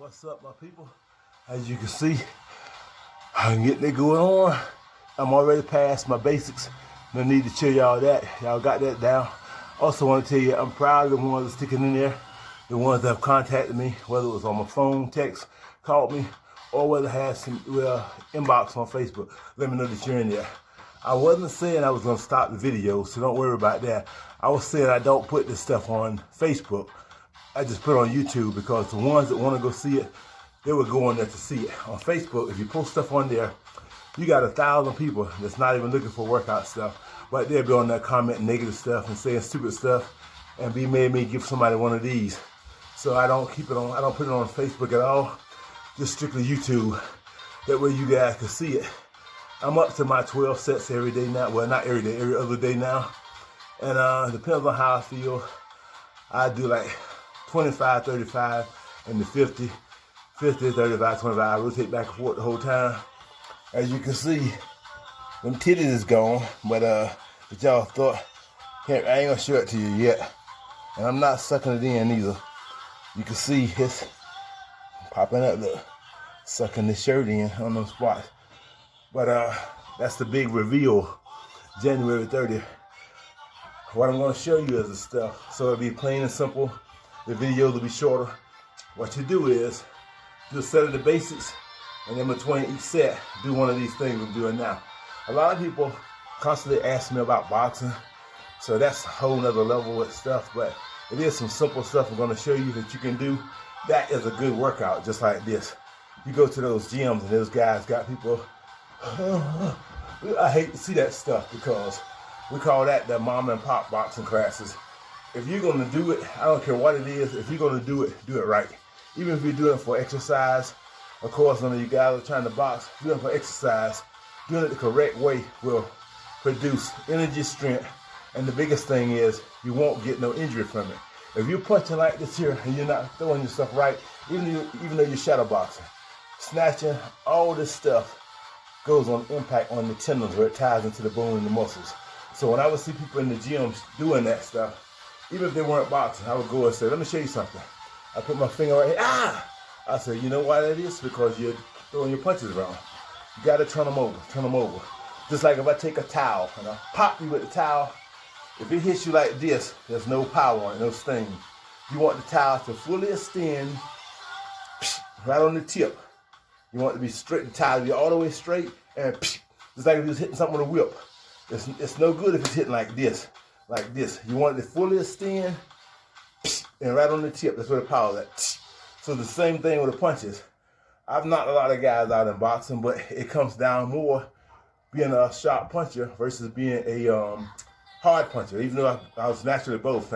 What's up, my people? As you can see, I'm getting it going on. I'm already past my basics. No need to tell y'all that. Y'all got that down. Also want to tell you, I'm proud of the ones that sticking in there. The ones that have contacted me, whether it was on my phone, text, called me, or whether it had some inbox on Facebook. Let me know that you're in there. I wasn't saying I was going to stop the video, so don't worry about that. I was saying I don't put this stuff on Facebook. I just put it on YouTube because the ones that want to go see it, they would go on there to see it. On Facebook, if you post stuff on there, you got 1,000 people that's not even looking for workout stuff, but they'll be on there commenting negative stuff and saying stupid stuff and be made me give somebody one of these. So I don't keep it on, I don't put it on Facebook at all, just strictly YouTube. That way you guys can see it. I'm up to my 12 sets every day now. Well, not every day, every other day now. And depends on how I feel. I do like 25, 35, and the 50, 35, 25. I rotate back and forth the whole time. As you can see, them titties is gone, but y'all thought, I ain't gonna show it to you yet. And I'm not sucking it in either. You can see it's popping up, look, sucking the shirt in on those spots. But that's the big reveal, January 30th. What I'm gonna show you is the stuff. So it'll be plain and simple. The videos will be shorter. What you do is, do a set of the basics, and in between each set, do one of these things I'm doing now. A lot of people constantly ask me about boxing, so that's a whole nother level of stuff, but it is some simple stuff I'm gonna show you that you can do. That is a good workout, just like this. You go to those gyms and those guys got people, I hate to see that stuff because we call that the mom and pop boxing classes. If you're gonna do it, I don't care what it is, if you're gonna do it right. Even if you're doing it for exercise, of course, none of you guys are trying to box, doing it for exercise, doing it the correct way will produce energy, strength, and the biggest thing is you won't get no injury from it. If you're punching like this here and you're not throwing your stuff right, even though you're shadow boxing, snatching, all this stuff goes on impact on the tendons where it ties into the bone and the muscles. So when I would see people in the gyms doing that stuff, even if they weren't boxing, I would go and say, let me show you something. I put my finger right here, I said, you know why that is? Because you're throwing your punches wrong. You gotta turn them over. Just like if I take a towel and I pop you with the towel, if it hits you like this, there's no power on it, no sting. You want the towel to fully extend right on the tip. You want it to be straight, the towel to be all the way straight, and just like if you was hitting something with a whip. It's no good if it's hitting like this. You want it to fully extend and right on the tip. That's where the power is at. So the same thing with the punches. I've knocked a lot of guys out in boxing, but it comes down more being a sharp puncher versus being a hard puncher, even though I was naturally both,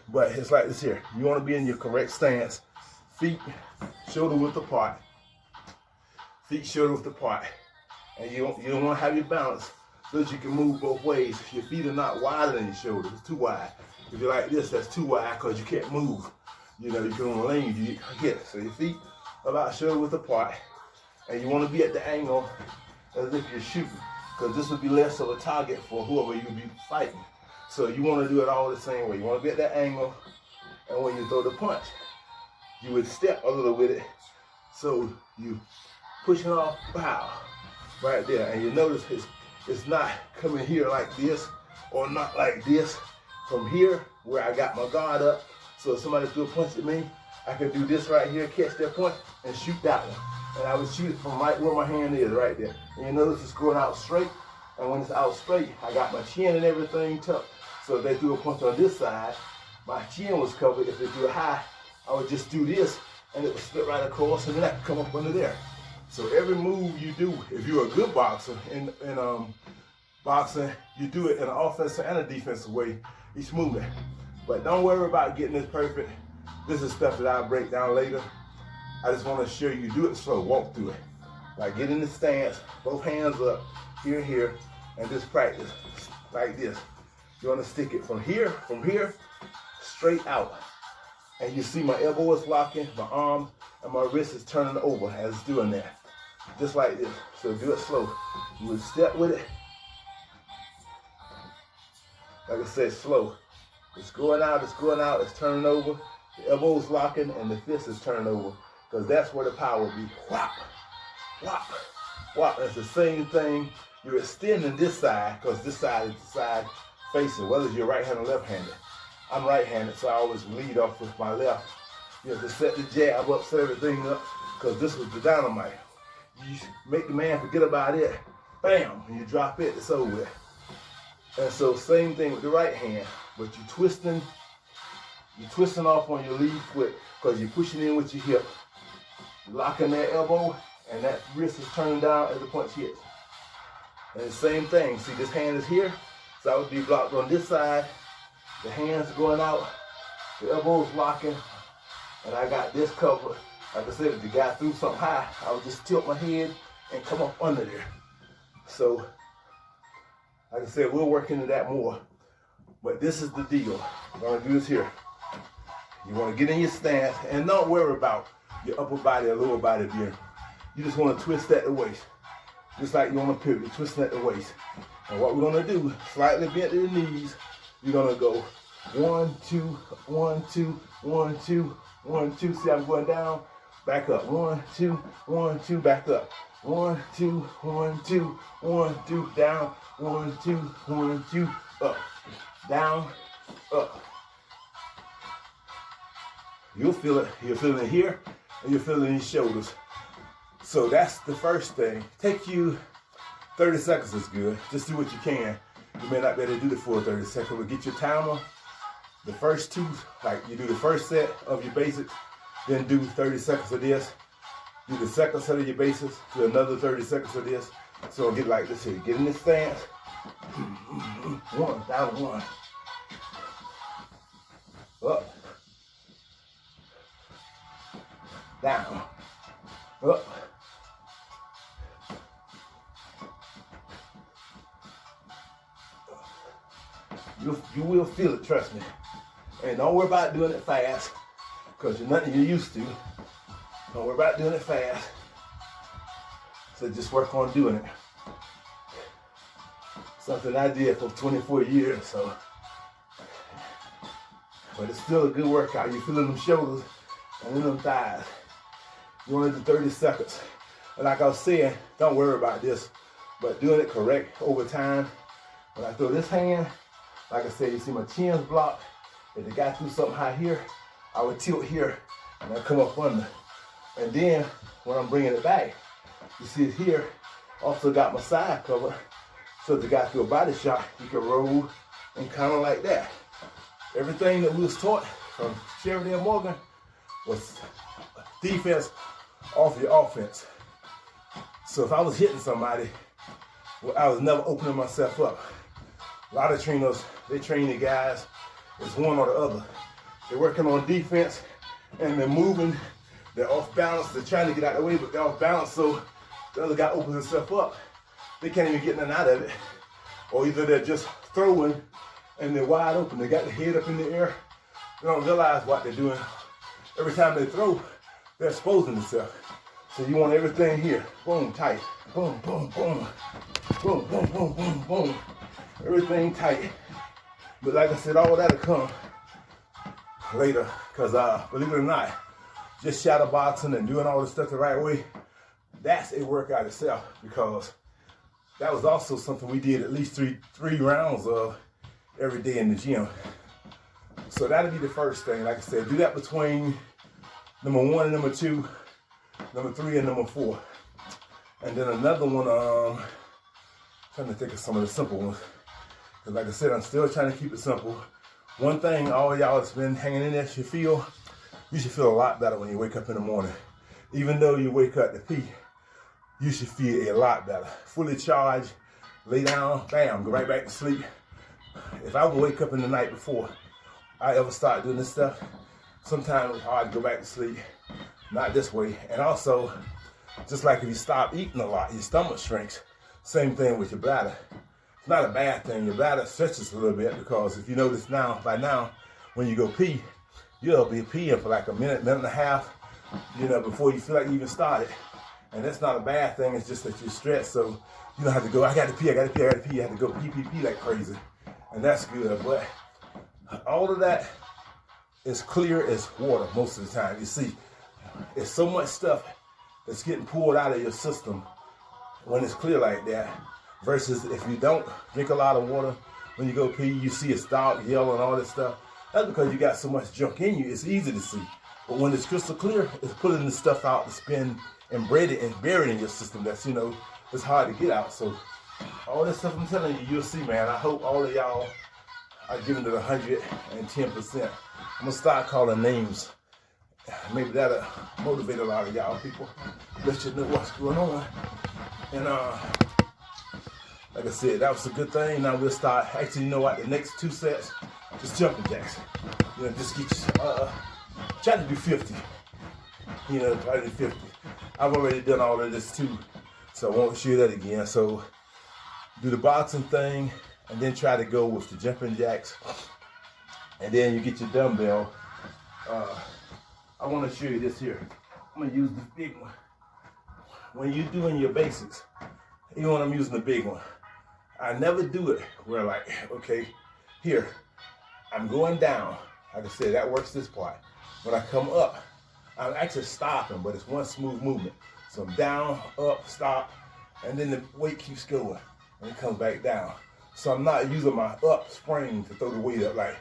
but it's like this here. You want to be in your correct stance, feet shoulder width apart, and you don't want to have your balance so that you can move both ways. Your feet are not wider than your shoulders, it's too wide. If you're like this, that's too wide because you can't move. You know, you can only lean, you get hit. So your feet are about shoulder width apart, and you want to be at the angle as if you're shooting, because this would be less of a target for whoever you be fighting. So you want to do it all the same way. You want to be at that angle, and when you throw the punch, you would step a little with it. So you pushing off, pow, right there. And you notice it's not coming here like this, or not like this. From here, where I got my guard up, so if somebody threw a punch at me, I could do this right here, catch that punch, and shoot that one. And I would shoot it from right where my hand is, right there. And you notice it's going out straight, and when it's out straight, I got my chin and everything tucked. So if they threw a punch on this side, my chin was covered. If they threw it high, I would just do this, and it would split right across, and then that could come up under there. So every move you do, if you're a good boxer in boxing, you do it in an offensive and a defensive way, each movement. But don't worry about getting this perfect. This is stuff that I'll break down later. I just want to show you, do it slow, walk through it. Like get in the stance, both hands up, here, and just practice like this. You want to stick it from here, straight out. And you see my elbow is locking, my arm and my wrist is turning over as it's doing that. Just like this. So do it slow. You would step with it. Like I said, slow. It's going out, it's turning over. The elbow's locking and the fist is turning over. because that's where the power will be. Whop, whop, whop. That's the same thing. You're extending this side, because this side is the side facing, whether you're right-handed or left-handed. I'm right-handed, so I always lead off with my left. You have to set the jab up, set everything up, because this was the dynamite. You make the man forget about it, bam, and you drop it, it's over with. And so same thing with the right hand, but you're twisting off on your lead foot, because you're pushing in with your hip, locking that elbow, and that wrist is turned down as the punch hits. And the same thing, see this hand is here, so I would be blocked on this side, the hands are going out, the elbow's locking, and I got this covered. Like I said, if the guy threw something high, I would just tilt my head and come up under there. So, like I said, we'll work into that more. But this is the deal. We're gonna do this here. You wanna get in your stance, and don't worry about your upper body or lower body being. You just wanna twist at the waist. Just like you want to pivot, twisting at the waist. And what we're gonna do, slightly bend to the knees, you're gonna go 1, 2, 1, 2, 1, 2, 1, 2. See, I'm going down, back up. 1, 2, 1, 2, back up. 1, 2, 1, 2, 1, 2, down. 1, 2, 1, 2, up, down, up. You'll feel it. You're feeling it here, and you're feeling it in your shoulders. So that's the first thing. Take you 30 seconds is good. Just do what you can. You may not be able to do the full 30 seconds, but get your timer. The first two, like you do the first set of your basics, then do 30 seconds of this. Do the second set of your basics, do another 30 seconds of this. So I'll get like this here. Get in this stance. 1, down 1. Up. Down. Up. You will feel it, trust me. And don't worry about doing it fast, because you're nothing you're used to. Don't worry about doing it fast. So just work on doing it. Something I did for 24 years, so. But it's still a good workout. You're feeling them shoulders and then them thighs. You want to do 30 seconds. And like I was saying, don't worry about this, but doing it correct over time. When I throw this hand, like I said, you see my chin's blocked. If the guy threw something high here, I would tilt here and I come up under. And then when I'm bringing it back, you see it here, also got my side covered. So if the guy threw a body shot, you can roll and kind of like that. Everything that we was taught from Sheridan Morgan was defense off your offense. So if I was hitting somebody, well, I was never opening myself up. A lot of trainers, they train the guys as one or the other. They're working on defense and they're moving. They're off balance. They're trying to get out of the way, but they're off balance. So the other guy opens himself up. They can't even get nothing out of it. Or either they're just throwing and they're wide open. They got the head up in the air. They don't realize what they're doing. Every time they throw, they're exposing themselves. So you want everything here. Boom, tight. Boom, boom, boom. Boom, boom, boom, boom, boom. Everything tight. But like I said, all that'll come later. Because believe it or not, just shadow boxing and doing all this stuff the right way, that's a workout itself. Because that was also something we did at least three rounds of every day in the gym. So that'll be the first thing. Like I said, do that between number 1 and number 2, number 3 and number 4. And then another one, trying to think of some of the simple ones. Because like I said, I'm still trying to keep it simple. One thing all y'all that's been hanging in there should feel, you should feel a lot better when you wake up in the morning. Even though you wake up to pee, you should feel a lot better. Fully charged, lay down, bam, go right back to sleep. If I would wake up in the night before I ever start doing this stuff, sometimes it's hard to go back to sleep. Not this way. And also, just like if you stop eating a lot, your stomach shrinks. Same thing with your bladder. It's not a bad thing. Your bladder stretches a little bit because if you notice now, by now, when you go pee, you'll be peeing for like a minute and a half, before you feel like you even started. And that's not a bad thing. It's just that you're stressed. So you don't have to go, I got to pee. You have to go pee like crazy. And that's good. But all of that is clear as water most of the time. You see, it's so much stuff that's getting pulled out of your system when it's clear like that, versus if you don't drink a lot of water, when you go pee, you see it dark, yellow, and all this stuff. That's because you got so much junk in you, it's easy to see. But when it's crystal clear, it's pulling the stuff out that's been embedded and buried in your system that's, it's hard to get out. So all this stuff I'm telling you, you'll see, man. I hope all of y'all are giving it 110%. I'm gonna start calling names. Maybe that'll motivate a lot of y'all people. Let you know what's going on. And like I said, that was a good thing. Now we'll start, actually, the next 2 sets, just jumping jacks. Just get you, try to do 50. Try to do 50. I've already done all of this too, so I won't show you that again. So do the boxing thing, and then try to go with the jumping jacks. And then you get your dumbbell. I want to show you this here. I'm going to use the big one. When you're doing your basics, even when I'm using the big one, I never do it where like, okay, here, I'm going down. Like I said, that works this part. When I come up, I'm actually stopping, but it's one smooth movement. So I'm down, up, stop, and then the weight keeps going, and it comes back down. So I'm not using my up spring to throw the weight up like,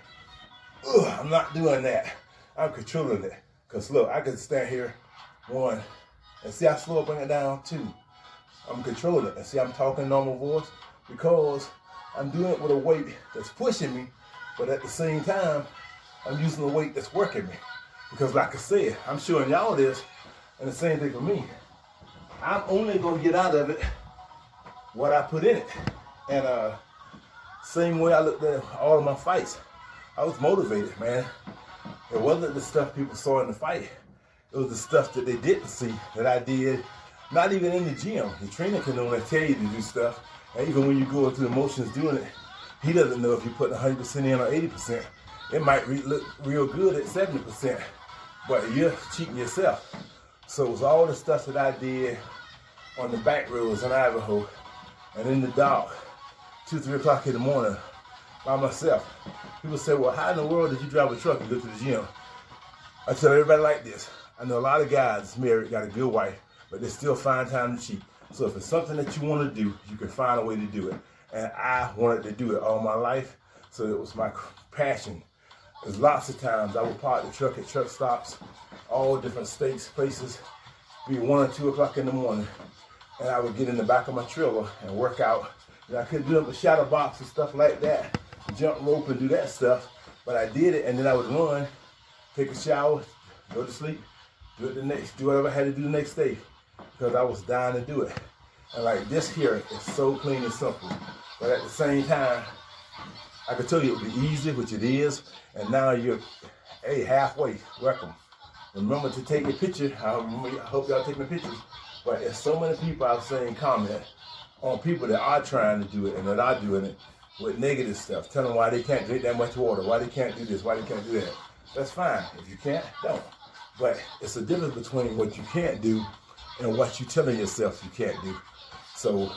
ugh, I'm not doing that. I'm controlling it. Because look, I can stand here, 1, and see how slow I bring it down, 2. I'm controlling it. And see, I'm talking normal voice because I'm doing it with a weight that's pushing me, but at the same time, I'm using a weight that's working me. Because like I said, I'm showing y'all this, and the same thing for me. I'm only gonna get out of it what I put in it. And same way I looked at all of my fights. I was motivated, man. It wasn't the stuff people saw in the fight. It was the stuff that they didn't see that I did, not even in the gym. The trainer can only tell you to do stuff. And even when you go through the motions doing it, he doesn't know if you're putting 100% in or 80%. It might look real good at 70%, but you're cheating yourself. So it was all the stuff that I did on the back roads in Idaho and in the dark, 2, 3 o'clock in the morning by myself. People say, well, how in the world did you drive a truck and go to the gym? I tell everybody like this. I know a lot of guys that's married, got a good wife, but they still find time to cheat. So if it's something that you want to do, you can find a way to do it. And I wanted to do it all my life, so it was my passion. There's lots of times I would park the truck at truck stops, all different states, places, be 1 or 2 o'clock in the morning, and I would get in the back of my trailer and work out. And I couldn't do up the shadow box and stuff like that, jump rope and do that stuff, but I did it, and then I would run, take a shower, go to sleep, do whatever I had to do the next day, because I was dying to do it. And like this here is so clean and simple, but at the same time, I could tell you it would be easy, which it is, and now you're, hey, halfway, welcome. Remember to take a picture. I hope y'all taking pictures, but there's so many people I've seen comment on people that are trying to do it and that are doing it with negative stuff, telling them why they can't drink that much water, why they can't do this, why they can't do that. That's fine. If you can't, don't. But it's a difference between what you can't do and what you're telling yourself you can't do. So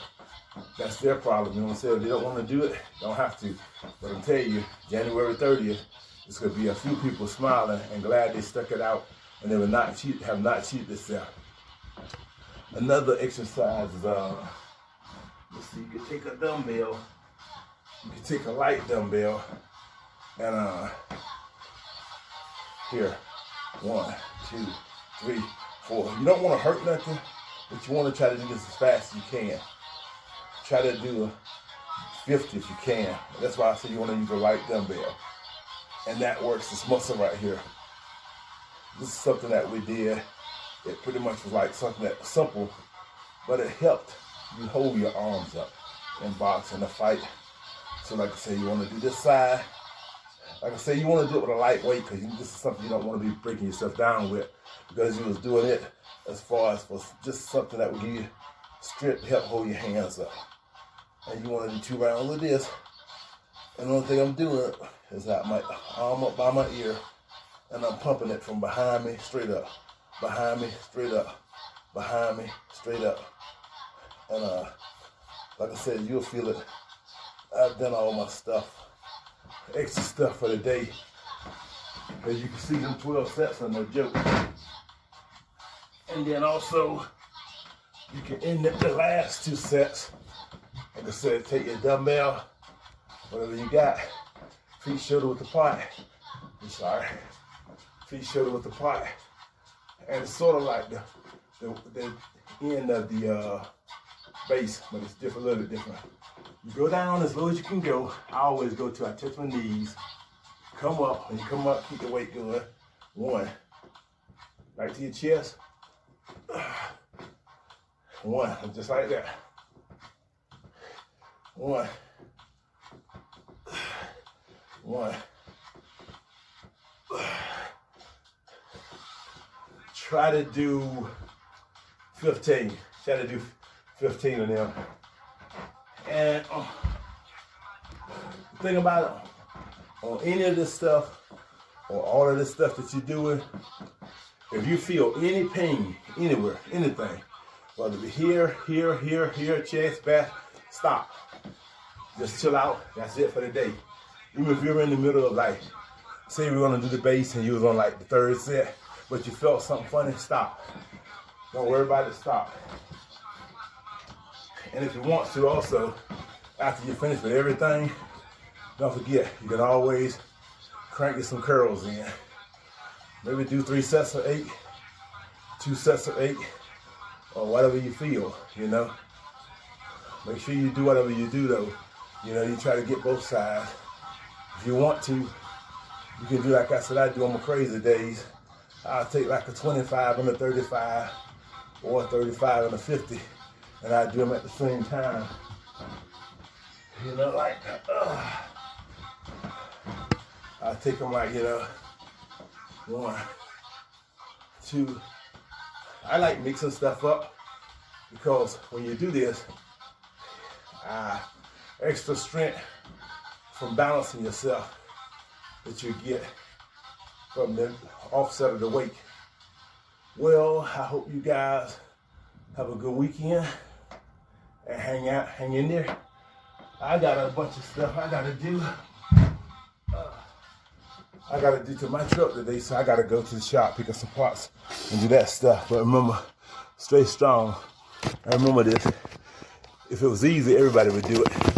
that's their problem. You know what I'm saying? If they don't want to do it, don't have to. But I'm telling you, January 30th, there's going to be a few people smiling and glad they stuck it out and they will not cheat, have not cheated themselves. Another exercise is, let's see, you can take a dumbbell, you can take a light dumbbell, and here, 1, 2, 3, 4. You don't want to hurt nothing, but you want to try to do this as fast as you can. Try to do a 50 if you can. That's why I say you want to use a light dumbbell. And that works, this muscle right here. This is something that we did. It pretty much was like something that was simple, but it helped you hold your arms up in boxing, in a fight. So like I say, you want to do this side. Like I say, you want to do it with a light weight because this is something you don't want to be breaking yourself down with, because you was doing it as far as for just something that would give you strength to help hold your hands up. And you want to do 2 rounds of this. And the only thing I'm doing is I have my arm up by my ear and I'm pumping it from behind me straight up, behind me straight up, behind me straight up. And like I said, you'll feel it. I've done all my stuff, extra stuff for the day. As you can see, them 12 sets are no joke. And then also, you can end up the last 2 sets. Like I said, take your dumbbell, whatever you got, feet shoulder with the pot. I'm sorry, feet shoulder with the pot. And it's sort of like the end of the base, but it's different, a little bit different. You go down as low as you can go. I always go till I touch my knees. Come up, when you come up, keep the weight going. 1, right to your chest. 1, just like that. 1, 1. Try to do 15. Try to do 15 of them. And the thing about it, on any of this stuff, or all of this stuff that you're doing, if you feel any pain anywhere, anything, whether it be here, chest, back, stop. Just chill out. That's it for the day. Even if you're in the middle of, like, say we're gonna do the base and you was on like the 3rd set, but you felt something funny, stop. Don't worry about it, stop. And if you want to also, after you finish with everything, don't forget, you can always crank some curls in. Maybe do 3 sets of 8, 2 sets of 8, or whatever you feel, you know. Make sure you do whatever you do though. You know, you try to get both sides. If you want to, you can do like I said I do on my crazy days. I'll take like a 25 and a 35, or a 35 and a 50, and I do them at the same time. You know, like, I take them like, you know, 1, 2. I like mixing stuff up because when you do this, extra strength from balancing yourself that you get from the offset of the weight. Well, I hope you guys have a good weekend and hang in there. I got a bunch of stuff I gotta do. I gotta do to my truck today, so I gotta go to the shop, pick up some parts, and do that stuff. But remember, stay strong. And remember this: if it was easy, everybody would do it.